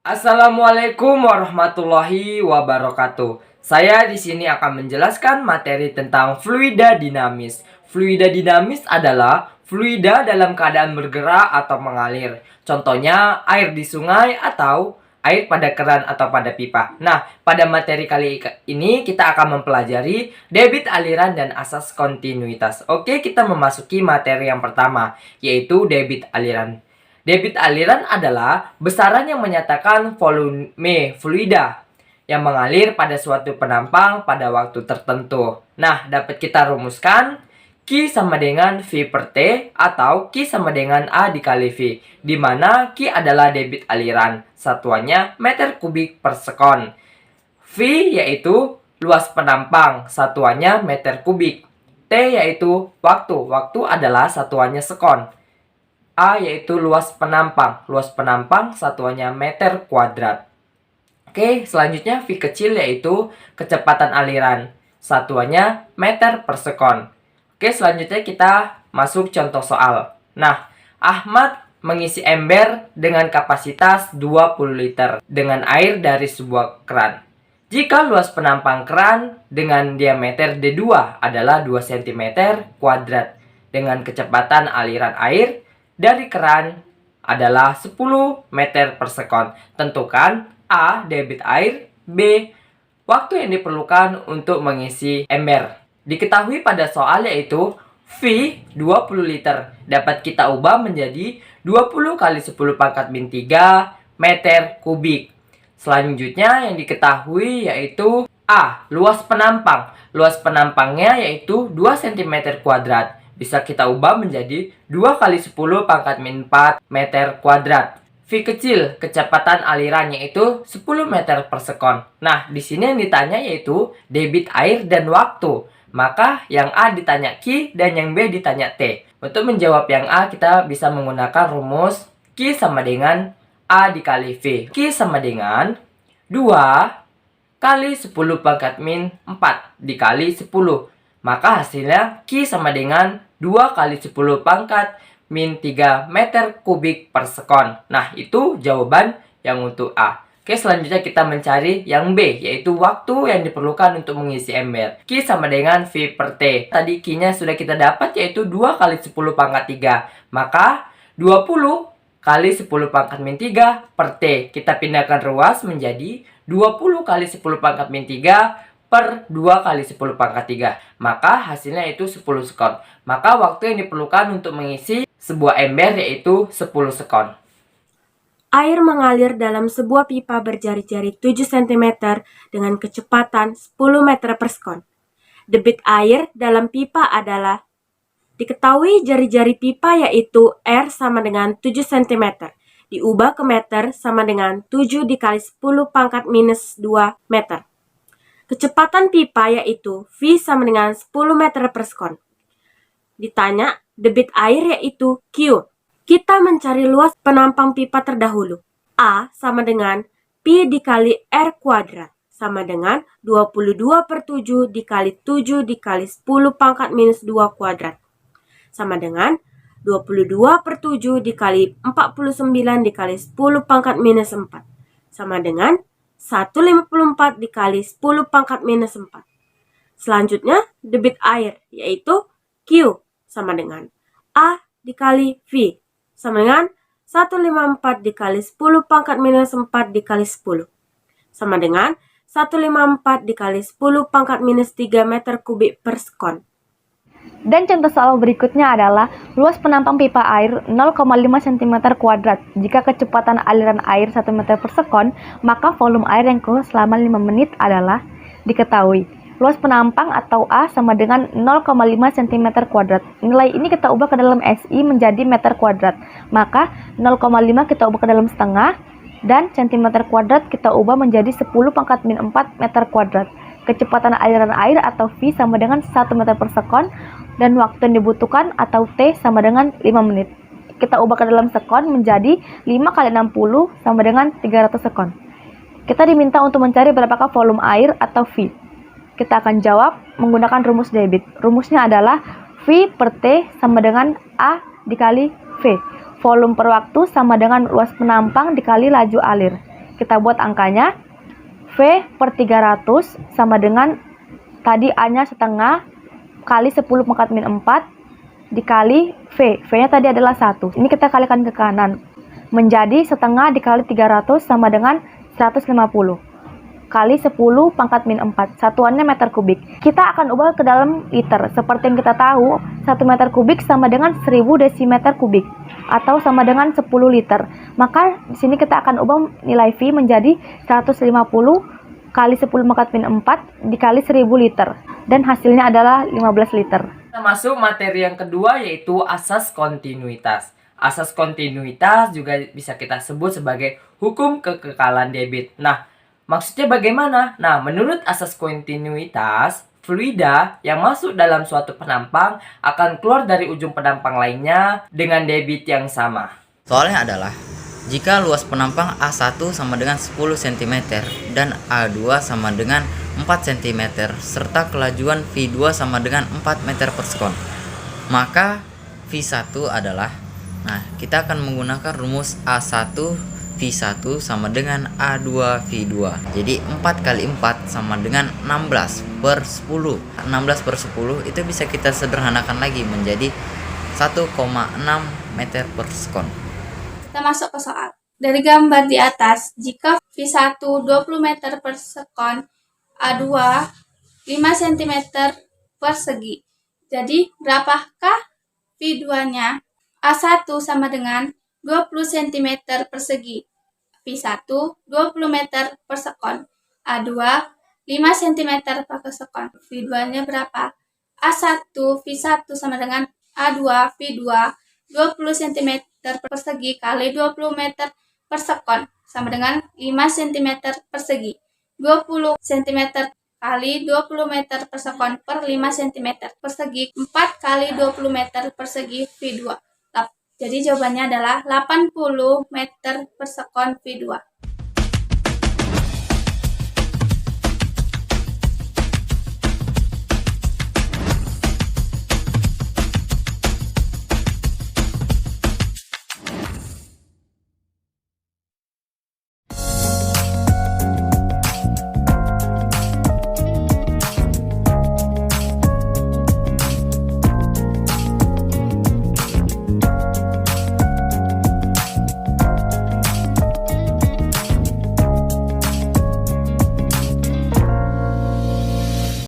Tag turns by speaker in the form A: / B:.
A: Assalamualaikum warahmatullahi wabarakatuh. Saya di sini akan menjelaskan materi tentang fluida dinamis. Fluida dinamis adalah fluida dalam keadaan bergerak atau mengalir. Contohnya air di sungai atau air pada keran atau pada pipa. Nah, pada materi kali ini kita akan mempelajari debit aliran dan asas kontinuitas. Oke, kita memasuki materi yang pertama, yaitu debit aliran. Debit aliran adalah besaran yang menyatakan volume fluida yang mengalir pada suatu penampang pada waktu tertentu. Nah, dapat kita rumuskan Q sama dengan V per T atau Q sama dengan A dikali V, di mana Q adalah debit aliran, satuannya meter kubik per sekon. V yaitu luas penampang, satuannya meter kubik. T yaitu waktu adalah satuannya sekon. A yaitu luas penampang satuannya meter kuadrat. Oke, selanjutnya V kecil yaitu kecepatan aliran, satuannya meter per sekon. Oke, selanjutnya kita masuk contoh soal. Nah, Ahmad mengisi ember dengan kapasitas 20 liter dengan air dari sebuah keran. Jika luas penampang keran dengan diameter D2 adalah 2 cm kuadrat dengan kecepatan aliran air dari keran adalah 10 meter per sekon. Tentukan A. Debit air. B. Waktu yang diperlukan untuk mengisi ember. Diketahui pada soal yaitu V 20 liter dapat kita ubah menjadi 20 kali 10 pangkat min 3 meter kubik. Selanjutnya yang diketahui yaitu A. Luas penampang. Luas penampangnya yaitu 2 cm kuadrat. Bisa kita ubah menjadi 2 kali 10 pangkat min 4 meter kuadrat. V kecil, kecepatan aliran yaitu 10 meter per sekon. Nah, di sini yang ditanya yaitu debit air dan waktu. Maka yang A ditanya Q dan yang B ditanya T. Untuk menjawab yang A kita bisa menggunakan rumus Q sama dengan A dikali V. Q sama dengan 2 kali 10 pangkat min 4 dikali 10. Maka hasilnya Q sama dengan 2 kali 10 pangkat min 3 meter kubik per sekon. Nah, itu jawaban yang untuk A. Oke, selanjutnya kita mencari yang B, yaitu waktu yang diperlukan untuk mengisi ember. Q sama dengan V per T. Tadi Q-nya sudah kita dapat, yaitu 2 kali 10 pangkat 3. Maka 20 kali 10 pangkat min 3 per T. Kita pindahkan ruas menjadi 20 kali 10 pangkat min 3 per 2 kali 10 pangkat 3. Maka hasilnya itu 10 sekon. Maka waktu yang diperlukan untuk mengisi sebuah ember yaitu 10 sekon.
B: Air mengalir dalam sebuah pipa berjari-jari 7 cm dengan kecepatan 10 meter per sekon. Debit air dalam pipa adalah diketahui jari-jari pipa yaitu R sama dengan 7 cm. Diubah ke meter sama dengan 7 dikali 10 pangkat minus 2 meter. Kecepatan pipa yaitu V sama dengan 10 meter per sekon. Ditanya debit air yaitu Q. Kita mencari luas penampang pipa terdahulu. A sama dengan Pi dikali R kuadrat sama dengan 22 per 7 dikali 7 dikali 10 pangkat minus 2 kuadrat. Sama dengan 22 per 7 dikali 49 dikali 10 pangkat minus 4. Sama dengan 154 dikali 10 pangkat minus 4. Selanjutnya, debit air, yaitu Q sama dengan A dikali V, sama dengan 154 dikali 10 pangkat minus 4 dikali 10. Sama dengan 154 dikali 10 pangkat minus 3 meter kubik per sekon.
C: Dan contoh soal berikutnya adalah luas penampang pipa air 0,5 cm kuadrat. Jika kecepatan aliran air 1 meter per sekon, maka volume air yang keluar selama 5 menit adalah diketahui. Luas penampang atau A sama dengan 0,5 cm kuadrat. Nilai ini kita ubah ke dalam SI menjadi meter kuadrat. Maka 0,5 kita ubah ke dalam setengah dan cm kuadrat kita ubah menjadi 10 pangkat min 4 meter kuadrat. Kecepatan aliran air atau V sama dengan 1 meter per sekon dan waktu yang dibutuhkan atau T sama dengan 5 menit. Kita ubah ke dalam sekon menjadi 5 kali 60 sama dengan 300 sekon. Kita diminta untuk mencari berapakah volume air atau V. Kita akan jawab menggunakan rumus debit. Rumusnya adalah V per T sama dengan A dikali V. Volume per waktu sama dengan luas penampang dikali laju alir. Kita buat angkanya. V per 300 sama dengan tadi A-nya setengah kali 10 pangkat min 4 dikali V. V-nya tadi adalah 1. Ini kita kalikan ke kanan. Menjadi setengah dikali 300 sama dengan 150 kali 10 pangkat min 4. Satuannya meter kubik. Kita akan ubah ke dalam liter. Seperti yang kita tahu, 1 meter kubik sama dengan 1000 desimeter kubik atau sama dengan 10 liter. Maka di sini kita akan ubah nilai V menjadi 150 kali 10 pangkat min 4 dikali 1000 liter. Dan hasilnya adalah 15 liter.
A: Kita masuk materi yang kedua, yaitu asas kontinuitas. Asas kontinuitas juga bisa kita sebut sebagai hukum kekekalan debit. Nah, maksudnya bagaimana? Nah, menurut asas kontinuitas, fluida yang masuk dalam suatu penampang akan keluar dari ujung penampang lainnya dengan debit yang sama.
D: Soalnya adalah, jika luas penampang A1 sama dengan 10 cm dan A2 sama dengan 4 cm serta kelajuan V2 sama dengan 4 meter per sekon, maka V1 adalah, kita akan menggunakan rumus A1 V1 sama dengan A2 V2. Jadi 4 kali 4 sama dengan 16 per 10. 16 per 10 itu bisa kita sederhanakan lagi menjadi 1,6 meter per sekon.
E: Kita masuk ke soal. Dari gambar di atas, jika V1 20 meter per sekon, A2 5 cm persegi. Jadi, berapakah V2-nya? A1 sama dengan 20 cm persegi. V1 20 meter per sekon. A2 5 cm per sekon. V2-nya berapa? A1 V1 sama dengan A2 V2 20 cm persegi kali 20 meter per sekon sama dengan 5 cm persegi. 20 cm kali 20 meter per sekon per 5 cm persegi 4 kali 20 meter persegi V2. Jadi jawabannya adalah 80 meter per sekon V2.